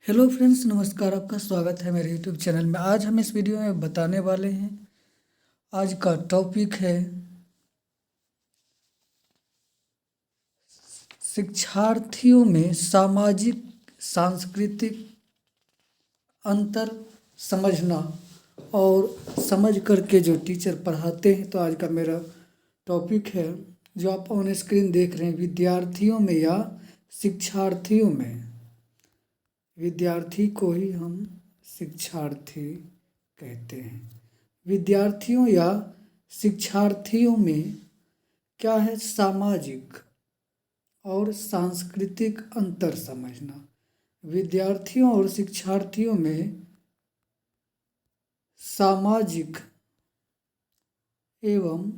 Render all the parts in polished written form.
Hello friends, नमस्कार। आपका स्वागत है मेरे यूट्यूब चैनल में। आज हम इस वीडियो में बताने वाले हैं, आज का टॉपिक है शिक्षार्थियों में सामाजिक सांस्कृतिक अंतर समझना और समझ करके जो टीचर पढ़ाते हैं। तो आज का मेरा टॉपिक है जो आप ऑन स्क्रीन देख रहे हैं, विद्यार्थियों में या शिक्षार्थियों में। विद्यार्थी को ही हम शिक्षार्थी कहते हैं। विद्यार्थियों या शिक्षार्थियों में क्या है, सामाजिक और सांस्कृतिक अंतर समझना। विद्यार्थियों और शिक्षार्थियों में सामाजिक एवं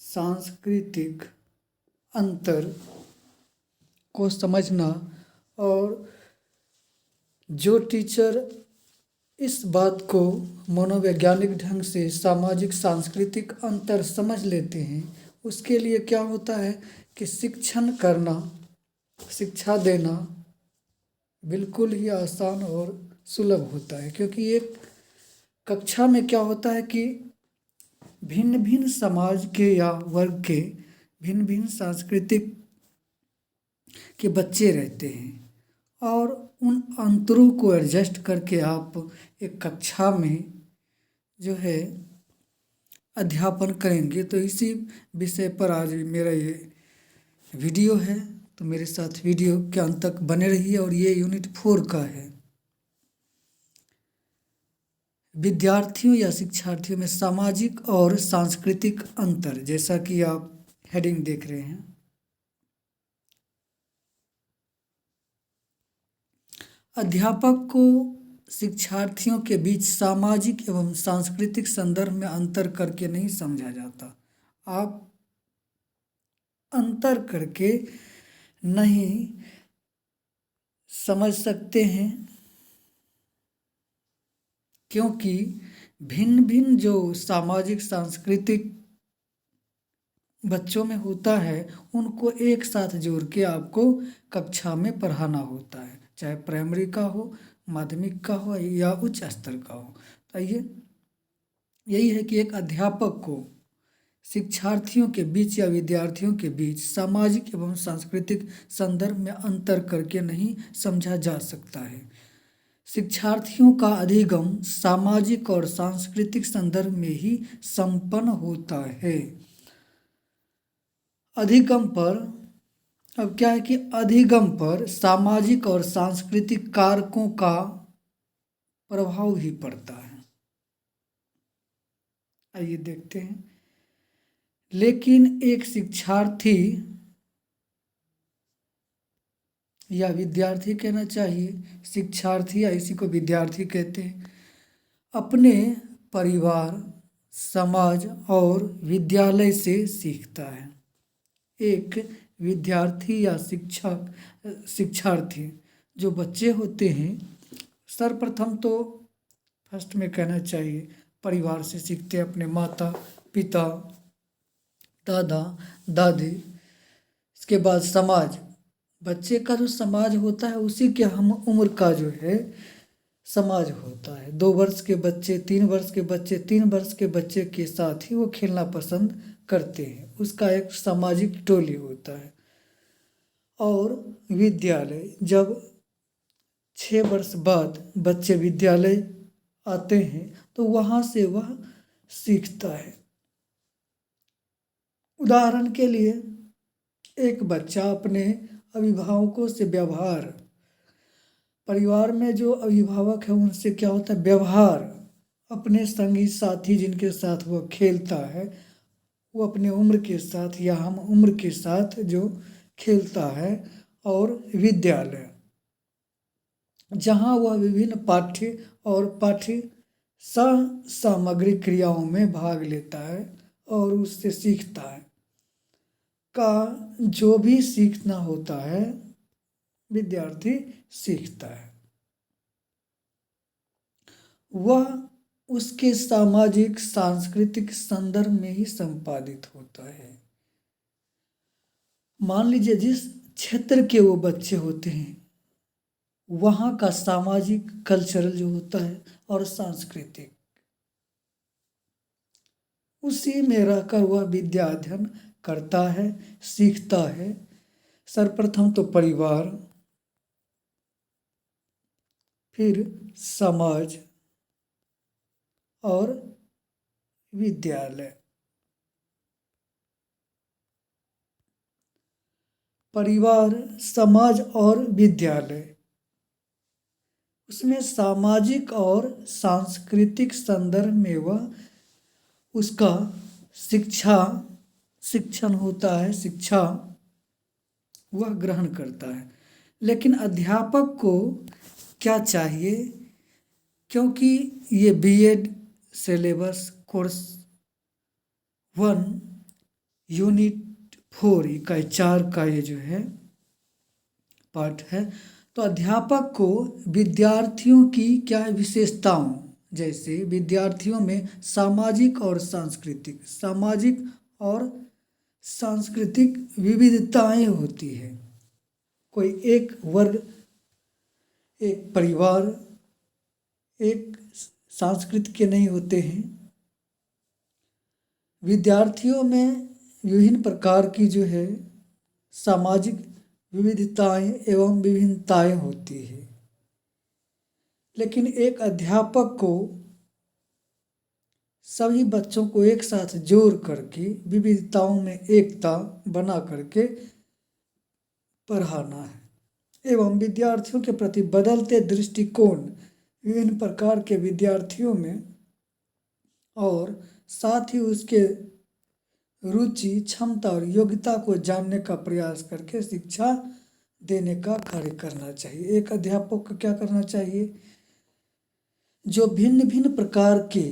सांस्कृतिक अंतर को समझना, और जो टीचर इस बात को मनोवैज्ञानिक ढंग से सामाजिक सांस्कृतिक अंतर समझ लेते हैं, उसके लिए क्या होता है कि शिक्षण करना, शिक्षा देना बिल्कुल ही आसान और सुलभ होता है। क्योंकि एक कक्षा में क्या होता है कि भिन्न भिन्न समाज के या वर्ग के भिन्न भिन्न सांस्कृतिक के बच्चे रहते हैं, और उन अंतरों को एडजस्ट करके आप एक कक्षा में जो है अध्यापन करेंगे। तो इसी विषय पर आज मेरा ये वीडियो है। तो मेरे साथ वीडियो के अंत तक बने रहिए। और ये यूनिट 4 का है, विद्यार्थियों या शिक्षार्थियों में सामाजिक और सांस्कृतिक अंतर। जैसा कि आप हेडिंग देख रहे हैं, अध्यापक को शिक्षार्थियों के बीच सामाजिक एवं सांस्कृतिक संदर्भ में अंतर करके नहीं समझा जाता। आप अंतर करके नहीं समझ सकते हैं, क्योंकि भिन्न भिन्न जो सामाजिक सांस्कृतिक बच्चों में होता है, उनको एक साथ जोड़ के आपको कक्षा में पढ़ाना होता है, चाहे प्राइमरी का हो, माध्यमिक का हो या उच्च स्तर का हो। तो यही है कि एक अध्यापक को शिक्षार्थियों के बीच या विद्यार्थियों के बीच सामाजिक एवं सांस्कृतिक संदर्भ में अंतर करके नहीं समझा जा सकता है। शिक्षार्थियों का अधिगम सामाजिक और सांस्कृतिक संदर्भ में ही संपन्न होता है। अधिगम पर अब क्या है कि अधिगम पर सामाजिक और सांस्कृतिक कारकों का प्रभाव भी पड़ता है। आइए देखते हैं। लेकिन एक शिक्षार्थी या विद्यार्थी कहना चाहिए, शिक्षार्थी या इसी को विद्यार्थी कहते हैं, अपने परिवार, समाज और विद्यालय से सीखता है। एक विद्यार्थी या शिक्षार्थी जो बच्चे होते हैं, सर्वप्रथम तो फर्स्ट में कहना चाहिए परिवार से सीखते हैं, अपने माता पिता, दादा दादी। इसके बाद समाज, बच्चे का जो समाज होता है उसी के हम उम्र का जो है समाज होता है। 2 वर्ष के बच्चे, 3 वर्ष के बच्चे, 3 वर्ष के बच्चे के साथ ही वो खेलना पसंद करते हैं, उसका एक सामाजिक टोली होता है। और विद्यालय, जब 6 वर्ष बाद बच्चे विद्यालय आते हैं तो वहाँ से वह सीखता है। उदाहरण के लिए, एक बच्चा अपने अभिभावकों से व्यवहार, परिवार में जो अभिभावक है उनसे क्या होता है व्यवहार, अपने संगी साथी जिनके साथ वह खेलता है, वो अपने उम्र के साथ या हम उम्र के साथ जो खेलता है। और विद्यालय, जहाँ वह विभिन्न पाठ्य और पाठ्य सह सामग्री क्रियाओं में भाग लेता है और उससे सीखता है। का जो भी सीखना होता है विद्यार्थी सीखता है, वह उसके सामाजिक सांस्कृतिक संदर्भ में ही संपादित होता है। मान लीजिए जिस क्षेत्र के वो बच्चे होते हैं, वहाँ का सामाजिक कल्चरल जो होता है और सांस्कृतिक, उसी में रहकर वह विद्या अध्ययन करता है, सीखता है। सर्वप्रथम तो परिवार, फिर समाज और विद्यालय। परिवार, समाज और विद्यालय, उसमें सामाजिक और सांस्कृतिक संदर्भ में वह उसका शिक्षण होता है, शिक्षा वह ग्रहण करता है। लेकिन अध्यापक को क्या चाहिए, क्योंकि ये बीएड सिलेबस कोर्स 1 यूनिट 4 इकाई 4 का ये जो है पाठ है, तो अध्यापक को विद्यार्थियों की क्या विशेषताओं, जैसे विद्यार्थियों में सामाजिक और सांस्कृतिक विविधताएं होती है। कोई एक वर्ग, एक परिवार, एक संस्कृति के नहीं होते हैं। विद्यार्थियों में विभिन्न प्रकार की जो है सामाजिक विविधताएं एवं विभिन्नताएं होती है। लेकिन एक अध्यापक को सभी बच्चों को एक साथ जोड़ करके विविधताओं में एकता बना करके पढ़ाना है एवं विद्यार्थियों के प्रति बदलते दृष्टिकोण विभिन्न प्रकार के विद्यार्थियों में और साथ ही उसके रुचि, क्षमता और योग्यता को जानने का प्रयास करके शिक्षा देने का कार्य करना चाहिए। एक अध्यापक को क्या करना चाहिए, जो भिन्न भिन्न प्रकार के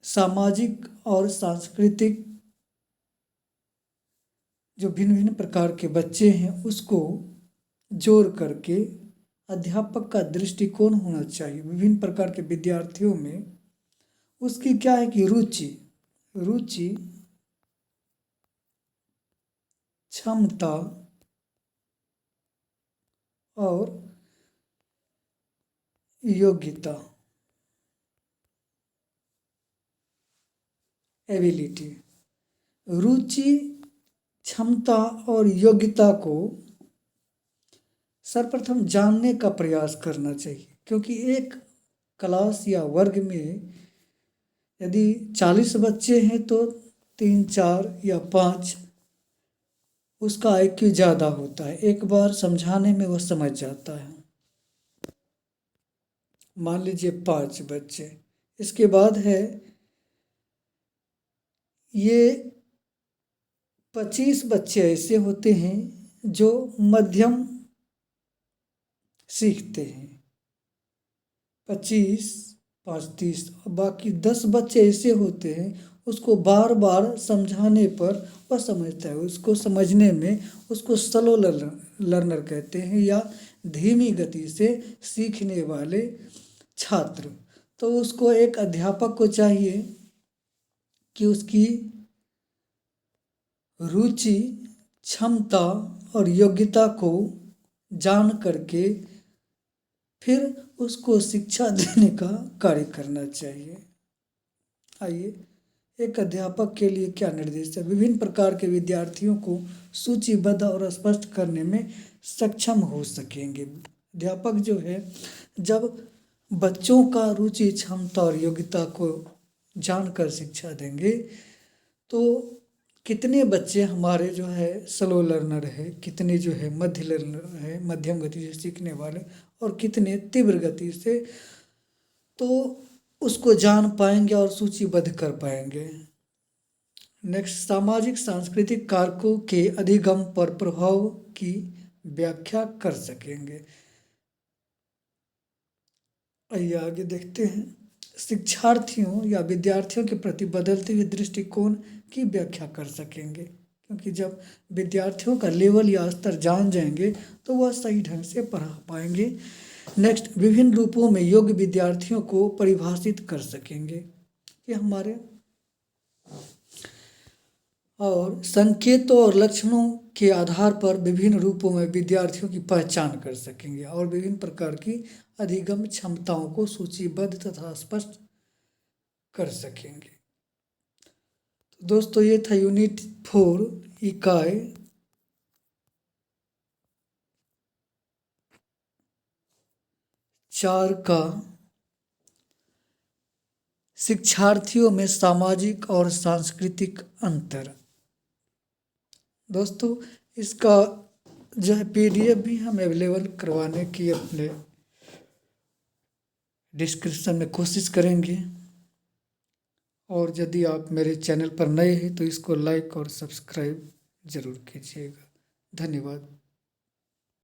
सामाजिक और सांस्कृतिक, जो भिन्न भिन्न प्रकार के बच्चे हैं उसको जोड़ करके अध्यापक का दृष्टिकोण होना चाहिए। विभिन्न प्रकार के विद्यार्थियों में उसकी क्या है कि रुचि, क्षमता और योग्यता, एबिलिटी, रुचि, क्षमता और योग्यता को सर्वप्रथम जानने का प्रयास करना चाहिए। क्योंकि एक क्लास या वर्ग में यदि 40 बच्चे हैं तो 3, 4 या 5 उसका IQ ज़्यादा होता है, एक बार समझाने में वह समझ जाता है। मान लीजिए 5 बच्चे, इसके बाद है ये 25 बच्चे ऐसे होते हैं जो मध्यम सीखते हैं, 25, 5, 30, और बाकी 10 बच्चे ऐसे होते हैं उसको बार बार समझाने पर वह समझता है। उसको समझने में उसको स्लो लर्नर कहते हैं या धीमी गति से सीखने वाले छात्र। तो उसको एक अध्यापक को चाहिए कि उसकी रुचि, क्षमता और योग्यता को जान करके फिर उसको शिक्षा देने का कार्य करना चाहिए। आइए, एक अध्यापक के लिए क्या निर्देश है। विभिन्न प्रकार के विद्यार्थियों को सूचीबद्ध और स्पष्ट करने में सक्षम हो सकेंगे। अध्यापक जो है जब बच्चों का रुचि, क्षमता और योग्यता को जानकर शिक्षा देंगे तो कितने बच्चे हमारे जो है स्लो लर्नर है, कितने जो है मध्य लर्नर है, मध्यम गति से सीखने वाले, और कितने तीव्र गति से, तो उसको जान पाएंगे और सूचीबद्ध कर पाएंगे। नेक्स्ट, सामाजिक सांस्कृतिक कारकों के अधिगम पर प्रभाव की व्याख्या कर सकेंगे। आइए आगे देखते हैं। शिक्षार्थियों या विद्यार्थियों के प्रति बदलते हुए दृष्टिकोण की व्याख्या कर सकेंगे, क्योंकि जब विद्यार्थियों का लेवल या स्तर जान जाएंगे तो वह सही ढंग से पढ़ा पाएंगे। नेक्स्ट, विभिन्न रूपों में योग्य विद्यार्थियों को परिभाषित कर सकेंगे कि हमारे और संकेतों और लक्षणों के आधार पर विभिन्न रूपों में विद्यार्थियों की पहचान कर सकेंगे और विभिन्न प्रकार की अधिगम क्षमताओं को सूचीबद्ध तथा स्पष्ट कर सकेंगे। तो दोस्तों ये था यूनिट 4 इकाई 4 का शिक्षार्थियों में सामाजिक और सांस्कृतिक अंतर। दोस्तों इसका जो है PDF भी हम अवेलेबल करवाने की अपने डिस्क्रिप्शन में कोशिश करेंगे। और यदि आप मेरे चैनल पर नए हैं तो इसको लाइक और सब्सक्राइब ज़रूर कीजिएगा। धन्यवाद।